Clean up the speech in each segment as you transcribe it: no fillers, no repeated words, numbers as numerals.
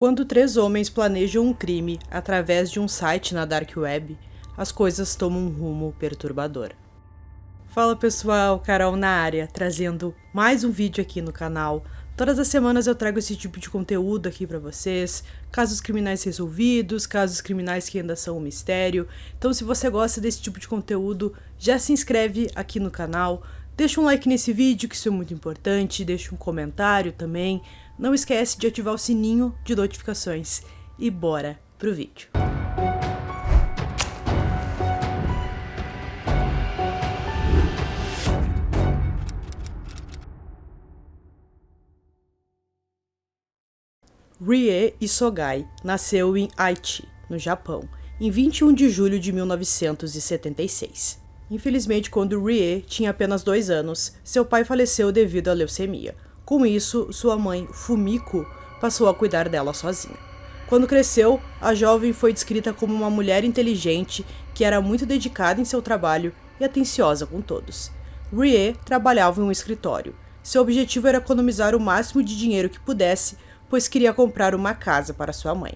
Quando três homens planejam um crime através de um site na Dark Web, as coisas tomam um rumo perturbador. Fala pessoal, Carol na área, trazendo mais um vídeo aqui no canal. Todas as semanas eu trago esse tipo de conteúdo aqui pra vocês, casos criminais resolvidos, casos criminais que ainda são um mistério. Então se você gosta desse tipo de conteúdo, já se inscreve aqui no canal, deixa um like nesse vídeo que isso é muito importante, deixa um comentário também. Não esquece de ativar o sininho de notificações e bora pro vídeo. Rie Isogai nasceu em Aichi, no Japão, em 21 de julho de 1976. Infelizmente, quando Rie tinha apenas 2 anos, seu pai faleceu devido à leucemia. Com isso, sua mãe, Fumiko, passou a cuidar dela sozinha. Quando cresceu, a jovem foi descrita como uma mulher inteligente que era muito dedicada em seu trabalho e atenciosa com todos. Rie trabalhava em um escritório. Seu objetivo era economizar o máximo de dinheiro que pudesse, pois queria comprar uma casa para sua mãe.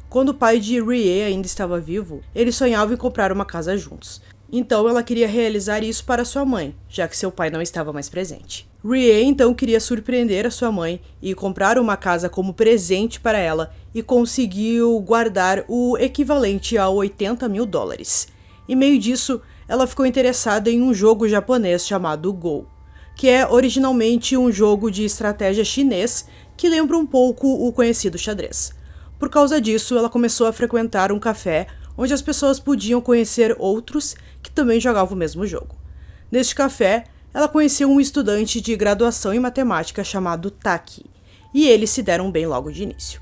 Quando o pai de Rie ainda estava vivo, eles sonhavam em comprar uma casa juntos. Então ela queria realizar isso para sua mãe, já que seu pai não estava mais presente. Rie então queria surpreender a sua mãe e comprar uma casa como presente para ela e conseguiu guardar o equivalente a $80 mil. Em meio disso, ela ficou interessada em um jogo japonês chamado Go, que é originalmente um jogo de estratégia chinês que lembra um pouco o conhecido xadrez. Por causa disso, ela começou a frequentar um café onde as pessoas podiam conhecer outros que também jogavam o mesmo jogo. Neste café, ela conheceu um estudante de graduação em matemática chamado Taki, e eles se deram bem logo de início.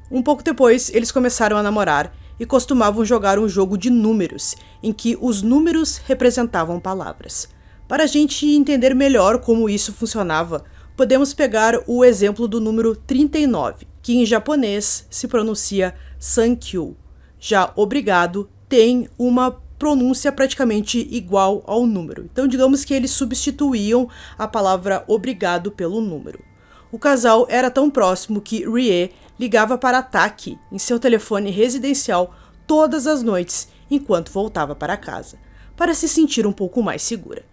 Um pouco depois, eles começaram a namorar e costumavam jogar um jogo de números, em que os números representavam palavras. Para a gente entender melhor como isso funcionava, podemos pegar o exemplo do número 39, que em japonês se pronuncia Sankyu. Já obrigado tem uma pronúncia praticamente igual ao número. Então, digamos que eles substituíam a palavra obrigado pelo número. O casal era tão próximo que Rie ligava para Taki em seu telefone residencial todas as noites enquanto voltava para casa, para se sentir um pouco mais segura.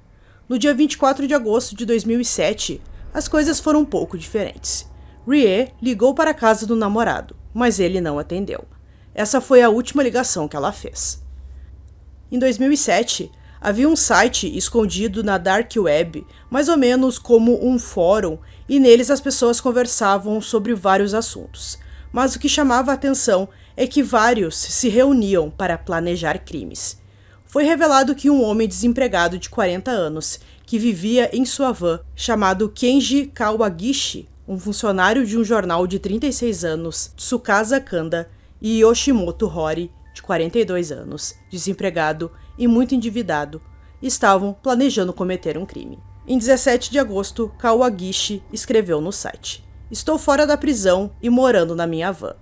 No dia 24 de agosto de 2007, as coisas foram um pouco diferentes. Rie ligou para a casa do namorado, mas ele não atendeu. Essa foi a última ligação que ela fez. Em 2007, havia um site escondido na Dark Web, mais ou menos como um fórum, e neles as pessoas conversavam sobre vários assuntos. Mas o que chamava a atenção é que vários se reuniam para planejar crimes. Foi revelado que um homem desempregado de 40 anos, que vivia em sua van, chamado Kenji Kawagishi, um funcionário de um jornal de 36 anos, Tsukasa Kanda, e Yoshimoto Hori, de 42 anos, desempregado e muito endividado, estavam planejando cometer um crime. Em 17 de agosto, Kawagishi escreveu no site: "Estou fora da prisão e morando na minha van.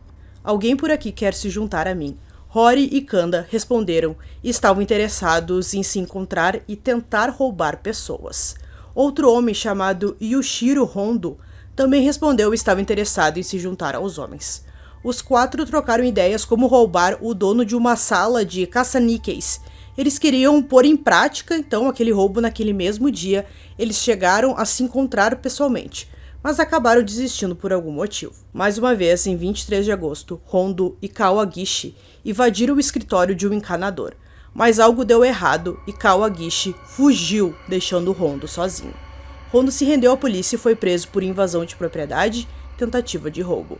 Alguém por aqui quer se juntar a mim?" Hori e Kanda responderam e estavam interessados em se encontrar e tentar roubar pessoas. Outro homem chamado Yushiro Hondo também respondeu e estava interessado em se juntar aos homens. Os 4 trocaram ideias como roubar o dono de uma sala de caça-níqueis. Eles queriam pôr em prática, então, aquele roubo naquele mesmo dia. Eles chegaram a se encontrar pessoalmente, mas acabaram desistindo por algum motivo. Mais uma vez, em 23 de agosto, Hondo e Kawagishi invadiram o escritório de um encanador, mas algo deu errado e Kawagishi fugiu, deixando Hondo sozinho. Hondo se rendeu à polícia e foi preso por invasão de propriedade e tentativa de roubo.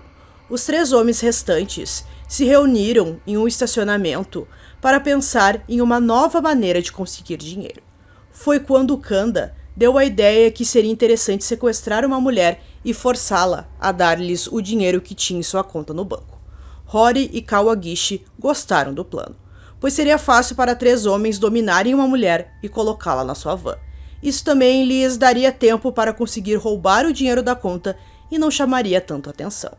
Os 3 homens restantes se reuniram em um estacionamento para pensar em uma nova maneira de conseguir dinheiro. Foi quando Kanda deu a ideia que seria interessante sequestrar uma mulher e forçá-la a dar-lhes o dinheiro que tinha em sua conta no banco. Hori e Kawagishi gostaram do plano, pois seria fácil para 3 homens dominarem uma mulher e colocá-la na sua van. Isso também lhes daria tempo para conseguir roubar o dinheiro da conta e não chamaria tanto atenção.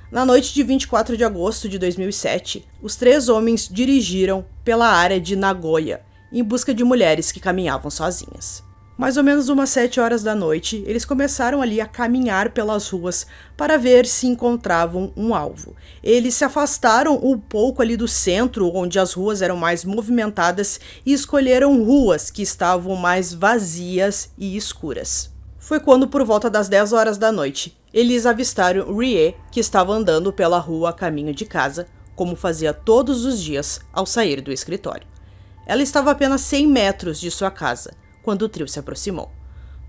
Na noite de 24 de agosto de 2007, os 3 homens dirigiram pela área de Nagoya, em busca de mulheres que caminhavam sozinhas. Mais ou menos umas 7 horas da noite, eles começaram ali a caminhar pelas ruas para ver se encontravam um alvo. Eles se afastaram um pouco ali do centro, onde as ruas eram mais movimentadas, e escolheram ruas que estavam mais vazias e escuras. Foi quando, por volta das 10 horas da noite, eles avistaram Rie, que estava andando pela rua a caminho de casa, como fazia todos os dias ao sair do escritório. Ela estava a apenas 100 metros de sua casa, quando o trio se aproximou.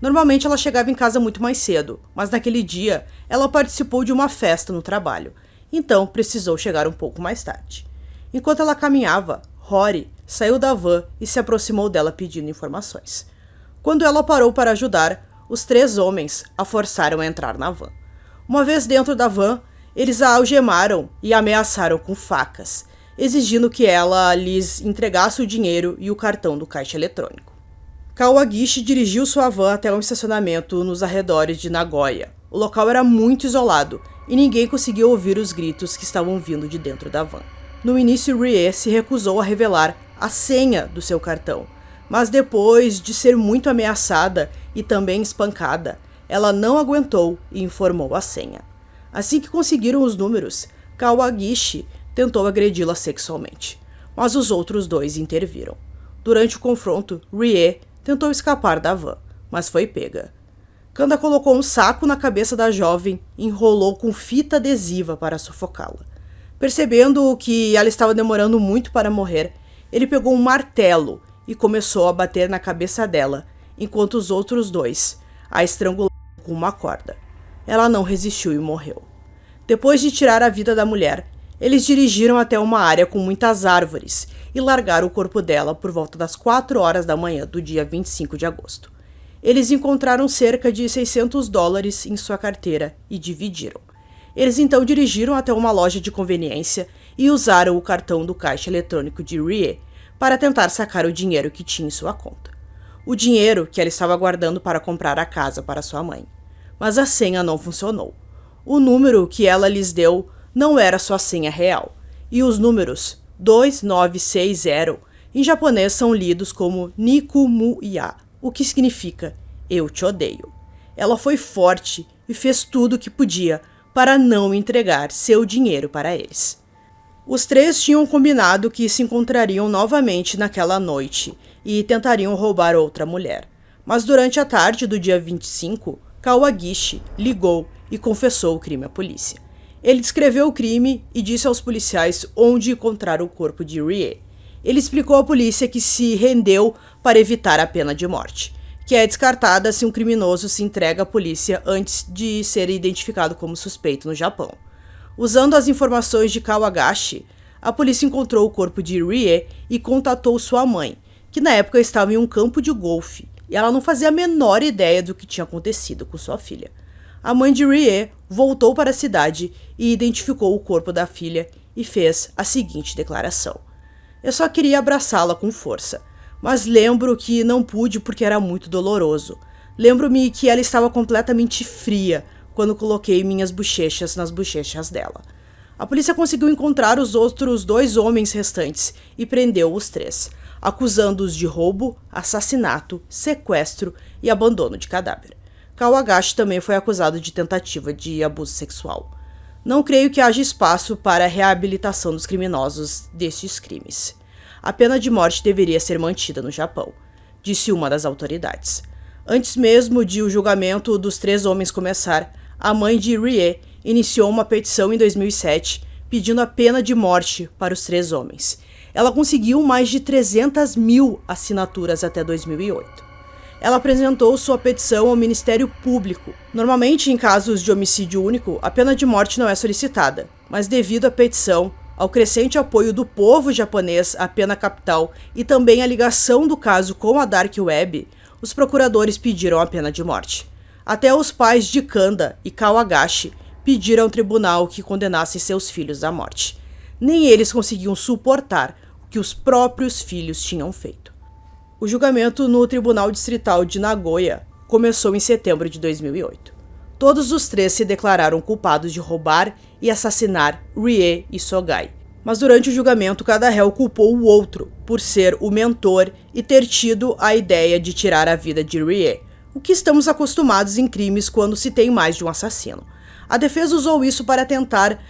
Normalmente ela chegava em casa muito mais cedo, mas naquele dia ela participou de uma festa no trabalho, então precisou chegar um pouco mais tarde. Enquanto ela caminhava, Rory saiu da van e se aproximou dela pedindo informações. Quando ela parou para ajudar, os 3 homens a forçaram a entrar na van. Uma vez dentro da van, eles a algemaram e a ameaçaram com facas, exigindo que ela lhes entregasse o dinheiro e o cartão do caixa eletrônico. Kawagishi dirigiu sua van até um estacionamento nos arredores de Nagoya. O local era muito isolado e ninguém conseguia ouvir os gritos que estavam vindo de dentro da van. No início, Rie se recusou a revelar a senha do seu cartão, mas depois de ser muito ameaçada e também espancada, ela não aguentou e informou a senha. Assim que conseguiram os números, Kawagishi tentou agredi-la sexualmente, mas os outros 2 interviram. Durante o confronto, Rie tentou escapar da van, mas foi pega. Kanda colocou um saco na cabeça da jovem e enrolou com fita adesiva para sufocá-la. Percebendo que ela estava demorando muito para morrer, ele pegou um martelo e começou a bater na cabeça dela, enquanto os outros 2 a estrangularam com uma corda. Ela não resistiu e morreu. Depois de tirar a vida da mulher, eles dirigiram até uma área com muitas árvores e largaram o corpo dela por volta das 4 horas da manhã do dia 25 de agosto. Eles encontraram cerca de $600 em sua carteira e dividiram. Eles então dirigiram até uma loja de conveniência e usaram o cartão do caixa eletrônico de Rie para tentar sacar o dinheiro que tinha em sua conta. O dinheiro que ela estava guardando para comprar a casa para sua mãe. Mas a senha não funcionou. O número que ela lhes deu não era sua senha real, e os números 2960 em japonês são lidos como Nikumuya, o que significa eu te odeio. Ela foi forte e fez tudo o que podia para não entregar seu dinheiro para eles. Os 3 tinham combinado que se encontrariam novamente naquela noite e tentariam roubar outra mulher, mas durante a tarde do dia 25, Kawagishi ligou e confessou o crime à polícia. Ele descreveu o crime e disse aos policiais onde encontrar o corpo de Rie. Ele explicou à polícia que se rendeu para evitar a pena de morte, que é descartada se um criminoso se entrega à polícia antes de ser identificado como suspeito no Japão. Usando as informações de Kawagishi, a polícia encontrou o corpo de Rie e contatou sua mãe, que na época estava em um campo de golfe, e ela não fazia a menor ideia do que tinha acontecido com sua filha. A mãe de Rie voltou para a cidade e identificou o corpo da filha e fez a seguinte declaração: "Eu só queria abraçá-la com força, mas lembro que não pude porque era muito doloroso. Lembro-me que ela estava completamente fria quando coloquei minhas bochechas nas bochechas dela." A polícia conseguiu encontrar os outros 2 homens restantes e prendeu os 3, acusando-os de roubo, assassinato, sequestro e abandono de cadáver. Kawagishi também foi acusado de tentativa de abuso sexual. Não creio que haja espaço para a reabilitação dos criminosos destes crimes. A pena de morte deveria ser mantida no Japão, disse uma das autoridades. Antes mesmo de o julgamento dos 3 homens começar, a mãe de Rie iniciou uma petição em 2007 pedindo a pena de morte para os 3 homens. Ela conseguiu mais de 300 mil assinaturas até 2008. Ela apresentou sua petição ao Ministério Público. Normalmente, em casos de homicídio único, a pena de morte não é solicitada, mas devido à petição, ao crescente apoio do povo japonês à pena capital e também à ligação do caso com a Dark Web, os procuradores pediram a pena de morte. Até os pais de Kanda e Kawagishi pediram ao tribunal que condenasse seus filhos à morte. Nem eles conseguiam suportar o que os próprios filhos tinham feito. O julgamento no Tribunal Distrital de Nagoya começou em setembro de 2008. Todos os 3 se declararam culpados de roubar e assassinar Rie e Sogai. Mas durante o julgamento, cada réu culpou o outro por ser o mentor e ter tido a ideia de tirar a vida de Rie, o que estamos acostumados em crimes quando se tem mais de um assassino. A defesa usou isso para tentar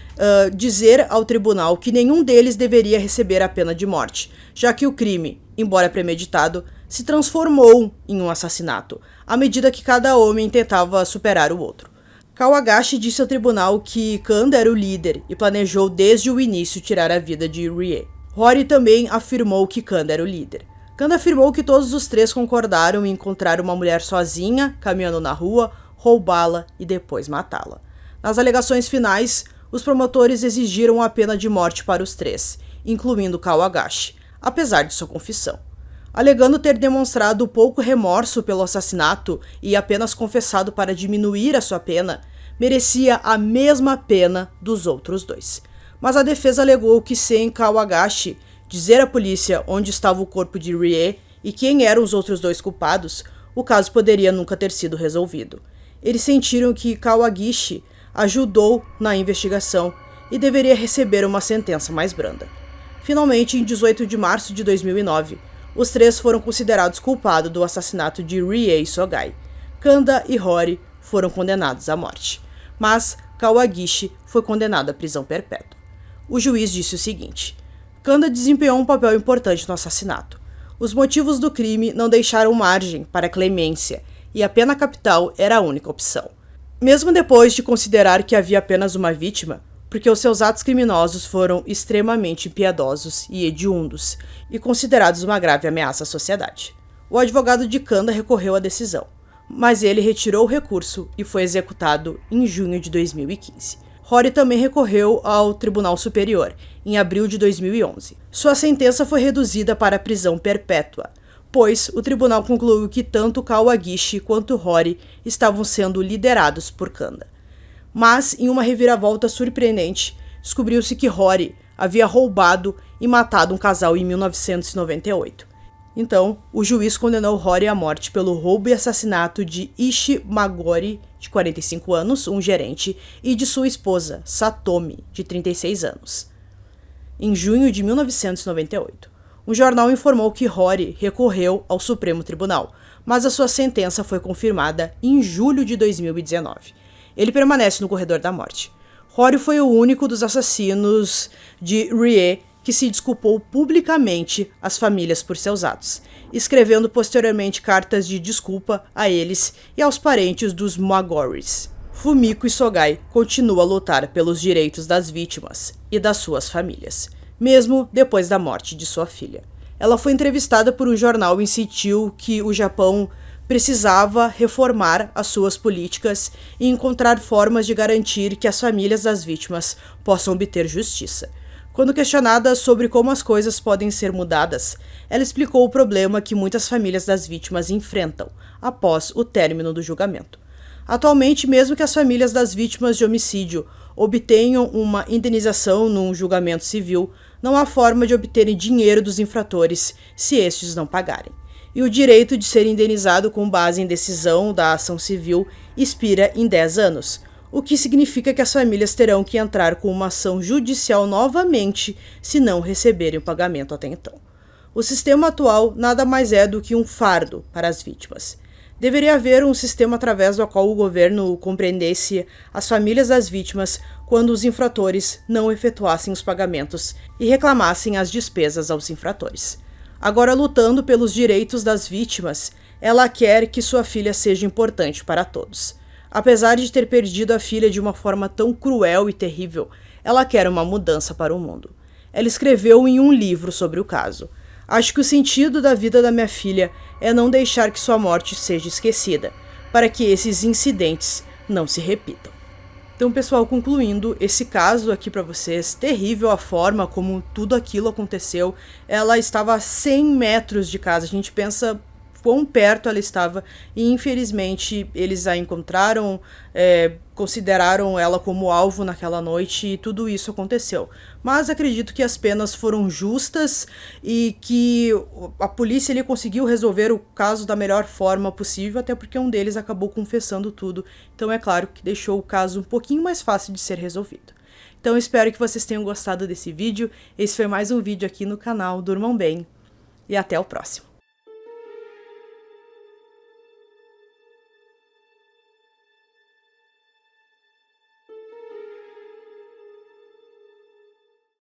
dizer ao tribunal que nenhum deles deveria receber a pena de morte, já que o crime, embora premeditado, se transformou em um assassinato, à medida que cada homem tentava superar o outro. Kawagashi disse ao tribunal que Kanda era o líder e planejou desde o início tirar a vida de Rie. Rory também afirmou que Kanda era o líder. Kanda afirmou que todos os três concordaram em encontrar uma mulher sozinha, caminhando na rua, roubá-la e depois matá-la. Nas alegações finais, os promotores exigiram a pena de morte para os três, incluindo Kawagashi, apesar de sua confissão. Alegando ter demonstrado pouco remorso pelo assassinato e apenas confessado para diminuir a sua pena, merecia a mesma pena dos outros dois. Mas a defesa alegou que sem Kawagashi dizer à polícia onde estava o corpo de Rie e quem eram os outros dois culpados, o caso poderia nunca ter sido resolvido. Eles sentiram que Kawagishi ajudou na investigação e deveria receber uma sentença mais branda. Finalmente, em 18 de março de 2009, os três foram considerados culpados do assassinato de Rie Sogai. Kanda e Rory foram condenados à morte, mas Kawagishi foi condenado à prisão perpétua. O juiz disse o seguinte: Kanda desempenhou um papel importante no assassinato. Os motivos do crime não deixaram margem para clemência e a pena capital era a única opção. Mesmo depois de considerar que havia apenas uma vítima, porque os seus atos criminosos foram extremamente impiedosos e hediondos e considerados uma grave ameaça à sociedade. O advogado de Kanda recorreu à decisão, mas ele retirou o recurso e foi executado em junho de 2015. Rory também recorreu ao Tribunal Superior, em abril de 2011. Sua sentença foi reduzida para prisão perpétua, pois o tribunal concluiu que tanto Kawagishi quanto Rory estavam sendo liderados por Kanda. Mas, em uma reviravolta surpreendente, descobriu-se que Rory havia roubado e matado um casal em 1998. Então, o juiz condenou Rory à morte pelo roubo e assassinato de Ishi Magori, de 45 anos, um gerente, e de sua esposa, Satomi, de 36 anos. Em junho de 1998, um jornal informou que Rory recorreu ao Supremo Tribunal, mas a sua sentença foi confirmada em julho de 2019. Ele permanece no corredor da morte. Rory foi o único dos assassinos de Rie que se desculpou publicamente às famílias por seus atos, escrevendo posteriormente cartas de desculpa a eles e aos parentes dos Magoris. Fumiko Isogai continua a lutar pelos direitos das vítimas e das suas famílias, mesmo depois da morte de sua filha. Ela foi entrevistada por um jornal e insistiu que o Japão precisava reformar as suas políticas e encontrar formas de garantir que as famílias das vítimas possam obter justiça. Quando questionada sobre como as coisas podem ser mudadas, ela explicou o problema que muitas famílias das vítimas enfrentam após o término do julgamento. Atualmente, mesmo que as famílias das vítimas de homicídio obtenham uma indenização num julgamento civil, não há forma de obterem dinheiro dos infratores se estes não pagarem. E o direito de ser indenizado com base em decisão da ação civil expira em 10 anos, o que significa que as famílias terão que entrar com uma ação judicial novamente se não receberem o pagamento até então. O sistema atual nada mais é do que um fardo para as vítimas. Deveria haver um sistema através do qual o governo compreendesse as famílias das vítimas quando os infratores não efetuassem os pagamentos e reclamassem as despesas aos infratores. Agora, lutando pelos direitos das vítimas, ela quer que sua filha seja importante para todos. Apesar de ter perdido a filha de uma forma tão cruel e terrível, ela quer uma mudança para o mundo. Ela escreveu em um livro sobre o caso: Acho que o sentido da vida da minha filha é não deixar que sua morte seja esquecida, para que esses incidentes não se repitam. Então, pessoal, concluindo esse caso aqui para vocês, terrível a forma como tudo aquilo aconteceu. Ela estava a 100 metros de casa, a gente pensa quão perto ela estava e infelizmente eles a encontraram, consideraram ela como alvo naquela noite e tudo isso aconteceu. Mas acredito que as penas foram justas e que a polícia ali conseguiu resolver o caso da melhor forma possível, até porque um deles acabou confessando tudo, então é claro que deixou o caso um pouquinho mais fácil de ser resolvido. Então eu espero que vocês tenham gostado desse vídeo. Esse foi mais um vídeo aqui no canal Durmam Bem e até o próximo.